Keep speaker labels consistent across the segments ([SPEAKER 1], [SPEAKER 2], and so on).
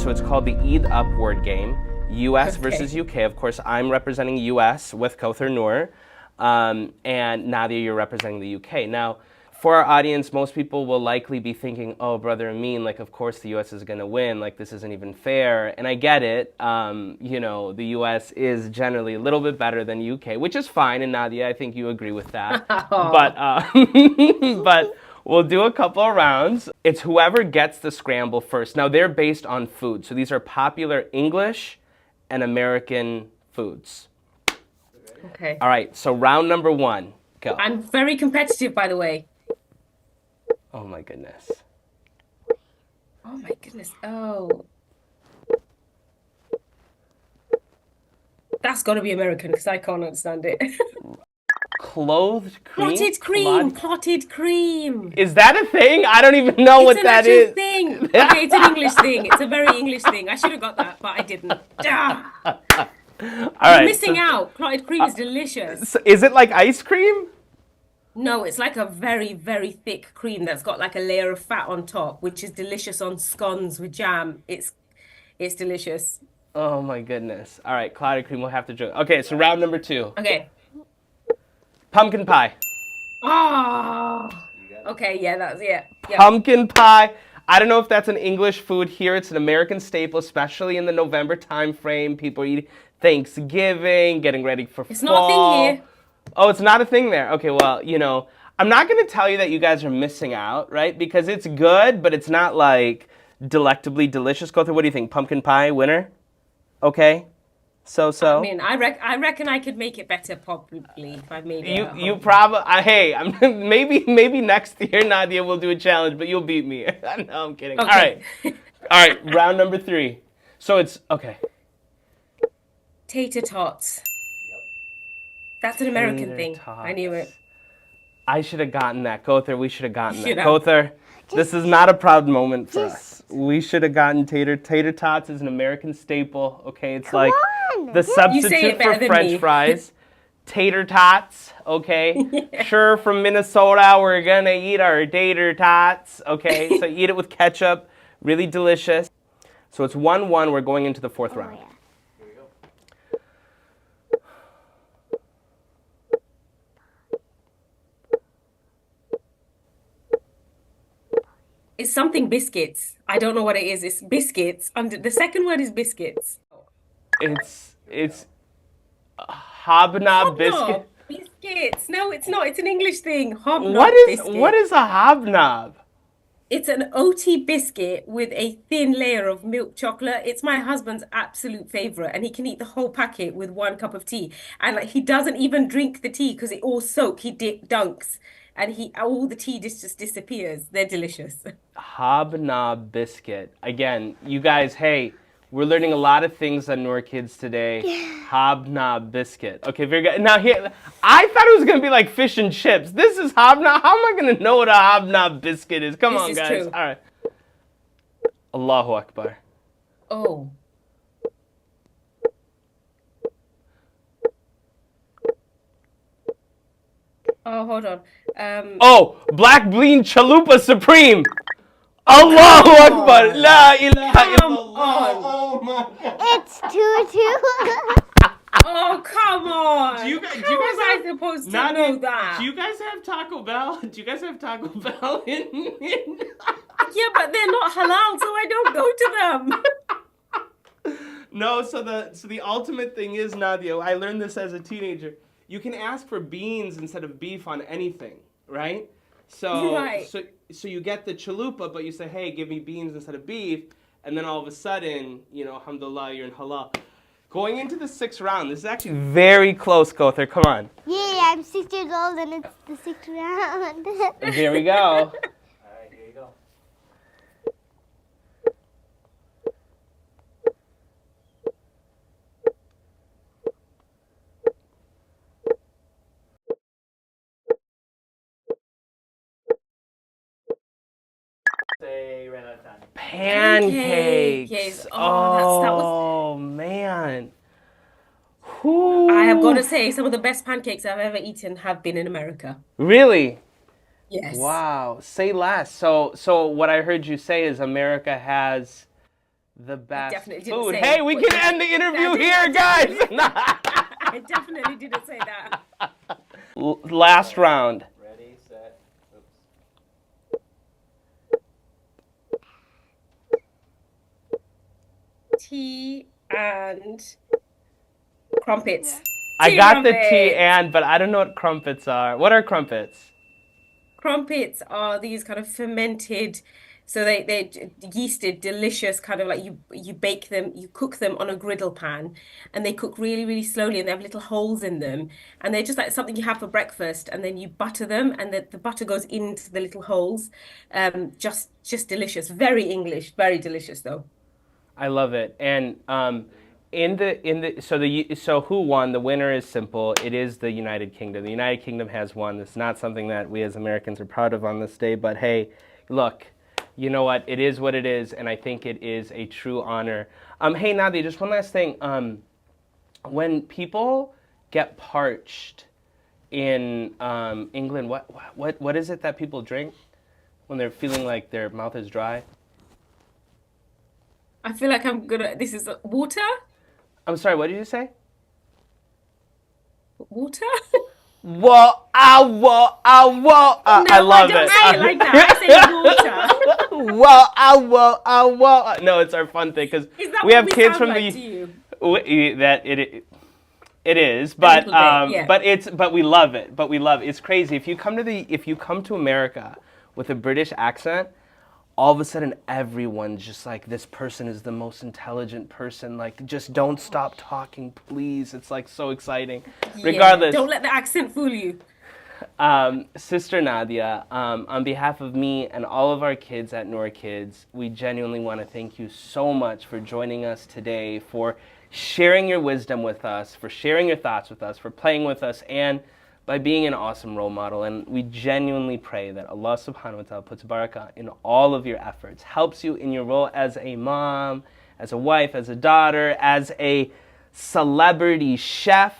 [SPEAKER 1] So it's called the Eid Up word game. US versus UK. Of course, I'm representing US with Kauthar Noor. And Nadiya, you're representing the UK. Now, for our audience, most people will likely be thinking, oh, brother Amin, like, of course the US is going to win. Like, this isn't even fair. And I get it. You know, the US is generally a little bit better than UK, which is fine. And Nadiya, I think you agree with that. But we'll do a couple of rounds. It's whoever gets the scramble first. Now, they're based on food. So these are popular English and American foods.
[SPEAKER 2] Okay.
[SPEAKER 1] All right, so round number one, go.
[SPEAKER 2] I'm very competitive, by the way.
[SPEAKER 1] Oh my goodness.
[SPEAKER 2] Oh my goodness. Oh. That's got to be American because I can't understand it.
[SPEAKER 1] Clothed cream?
[SPEAKER 2] Clotted cream. Clotted cream.
[SPEAKER 1] Is that a thing? I don't even know what that is.
[SPEAKER 2] It's an actual thing. Okay, it's an English thing. It's a very English thing. I should have got that, but I didn't.
[SPEAKER 1] All
[SPEAKER 2] You're
[SPEAKER 1] right.
[SPEAKER 2] missing out. Clotted cream is delicious.
[SPEAKER 1] So is it like ice cream?
[SPEAKER 2] No, it's like a very, very thick cream that's got like a layer of fat on top, which is delicious on scones with jam. It's delicious.
[SPEAKER 1] Oh my goodness. All right, clotted cream, we'll have to drink. Okay, so round number two.
[SPEAKER 2] Okay.
[SPEAKER 1] Pumpkin pie.
[SPEAKER 2] Oh. Okay, yeah.
[SPEAKER 1] Pumpkin pie. I don't know if that's an English food here. It's an American staple, especially in the November time frame. People eat Thanksgiving, getting ready for fall.
[SPEAKER 2] It's not a thing here.
[SPEAKER 1] Oh, it's not a thing there. Okay, well, you know, I'm not going to tell you that you guys are missing out, right? Because it's good, but it's not like delectably delicious. Kauthar, what do you think? Pumpkin pie winner? Okay. So.
[SPEAKER 2] I mean, I reckon I could make it better probably if I made it.
[SPEAKER 1] You probably hey, maybe next year Nadiya will do a challenge, but you'll beat me. No, I'm kidding.
[SPEAKER 2] Okay.
[SPEAKER 1] All right, round number three. So it's okay.
[SPEAKER 2] Tater tots. That's an American thing. I knew it.
[SPEAKER 1] I should have gotten that. Kauthar, we should have gotten that.
[SPEAKER 2] Should have.
[SPEAKER 1] Kauthar, this is not a proud moment for us. We should have gotten tater tots is an American staple. Okay, it's like the substitute for French fries. Tater tots, okay? Sure, from Minnesota, we're gonna eat our tater tots, okay? So eat it with ketchup, really delicious. So it's 1-1, we're going into the fourth round.
[SPEAKER 3] Yeah.
[SPEAKER 2] It's something biscuits. I don't know what it is. It's biscuits. The second word is biscuits.
[SPEAKER 1] It's hobnob biscuit.
[SPEAKER 2] Hobnob biscuits. No, it's not. It's an English thing. Hobnob biscuit.
[SPEAKER 1] What is a hobnob?
[SPEAKER 2] It's an OT biscuit with a thin layer of milk chocolate. It's my husband's absolute favorite, and he can eat the whole packet with 1 cup of tea. And like, he doesn't even drink the tea because it all soaks. He dunks, and all the tea just disappears. They're delicious.
[SPEAKER 1] Hobnob biscuit. Again, you guys, hey, we're learning a lot of things on Noor Kids today. Hobnob biscuit. Okay, very good. Now here, I thought it was gonna be like fish and chips. This is hobnob. How am I gonna know what a hobnob biscuit is? Come on, guys.
[SPEAKER 2] True.
[SPEAKER 1] All right. Allahu Akbar.
[SPEAKER 2] Oh. Oh, hold on.
[SPEAKER 1] Oh, black bean chalupa supreme. Allahu Akbar. La ilaha illallah. Oh my God.
[SPEAKER 3] It's 2-2.
[SPEAKER 2] Oh, come on.
[SPEAKER 1] Do you guys
[SPEAKER 2] How was I supposed to know that?
[SPEAKER 1] Do you guys have Taco Bell? Do you guys have Taco Bell in
[SPEAKER 2] Yeah, but they're not halal, so I don't go to them.
[SPEAKER 1] No, so the ultimate thing is, Nadiya, I learned this as a teenager. You can ask for beans instead of beef on anything, right?
[SPEAKER 2] Right.
[SPEAKER 1] So you get the chalupa, but you say, hey, give me beans instead of beef, and then all of a sudden, you know, alhamdulillah, you're in halal. Going into the 6th round, this is actually very close, Kauthar. Come on.
[SPEAKER 3] Yeah, I'm 6 years old and it's the 6th round.
[SPEAKER 1] Here we go.
[SPEAKER 4] All right, here you go. Say ran out of time.
[SPEAKER 1] Pancakes.
[SPEAKER 2] Pancakes.
[SPEAKER 1] Oh, man.
[SPEAKER 2] I have got to say, some of the best pancakes I've ever eaten have been in America.
[SPEAKER 1] Really?
[SPEAKER 2] Yes.
[SPEAKER 1] Wow. Say less. So what I heard you say is America has The best
[SPEAKER 2] definitely didn't
[SPEAKER 1] food.
[SPEAKER 2] say
[SPEAKER 1] Hey, we
[SPEAKER 2] what
[SPEAKER 1] can
[SPEAKER 2] you-
[SPEAKER 1] end the interview
[SPEAKER 2] I
[SPEAKER 1] here, guys.
[SPEAKER 2] I definitely didn't say that.
[SPEAKER 1] Last round.
[SPEAKER 4] Ready, set, oops.
[SPEAKER 2] Tea and crumpets.
[SPEAKER 1] I
[SPEAKER 2] Tea
[SPEAKER 1] got the tea
[SPEAKER 2] crumpets.
[SPEAKER 1] but I don't know what crumpets are. What are crumpets?
[SPEAKER 2] Crumpets are these kind of fermented, so they're yeasted, delicious kind of like you bake them, you cook them on a griddle pan, and they cook really, really slowly, and they have little holes in them, and they're just like something you have for breakfast, and then you butter them, and the butter goes into the little holes. Just delicious. Very English, very delicious though.
[SPEAKER 1] I love it. And so who won? The winner is simple. It is the United Kingdom. The United Kingdom has won. It's not something that we as Americans are proud of on this day, but hey, look, you know what? It is what it is, and I think it is a true honor. Hey Nadia, just one last thing. When people get parched in England, what is it that people drink when they're feeling like their mouth is dry?
[SPEAKER 2] I feel like this is water?
[SPEAKER 1] I'm sorry, what did you say?
[SPEAKER 2] Water?
[SPEAKER 1] Whoa, whoa, whoa.
[SPEAKER 2] No,
[SPEAKER 1] I love
[SPEAKER 2] I don't
[SPEAKER 1] it.
[SPEAKER 2] say it like that. I say water.
[SPEAKER 1] Whoa. No, it's our fun thing because
[SPEAKER 2] Is that
[SPEAKER 1] we
[SPEAKER 2] what
[SPEAKER 1] have
[SPEAKER 2] we
[SPEAKER 1] kids
[SPEAKER 2] sound
[SPEAKER 1] from
[SPEAKER 2] like
[SPEAKER 1] the
[SPEAKER 2] to you?
[SPEAKER 1] it is, but
[SPEAKER 2] little bit, yeah.
[SPEAKER 1] but we love it. But we love it. It's crazy. If you come to America with a British accent, all of a sudden everyone's just like, this person is the most intelligent person. Like, just don't stop talking, please. It's like so exciting.
[SPEAKER 2] Yeah,
[SPEAKER 1] Regardless,
[SPEAKER 2] don't let the accent fool you.
[SPEAKER 1] Sister Nadia, on behalf of me and all of our kids at Noor Kids, we genuinely want to thank you so much for joining us today, for sharing your wisdom with us, for sharing your thoughts with us, for playing with us, and by being an awesome role model. And we genuinely pray that Allah subhanahu wa ta'ala puts barakah in all of your efforts, helps you in your role as a mom, as a wife, as a daughter, as a celebrity chef,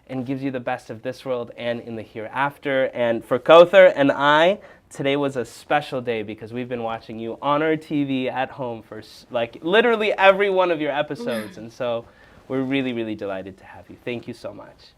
[SPEAKER 1] and gives you the best of this world and in the hereafter. And for Kauthar and I, today was a special day because we've been watching you on our TV at home for like literally every one of your episodes. And so we're really, really delighted to have you. Thank you so much.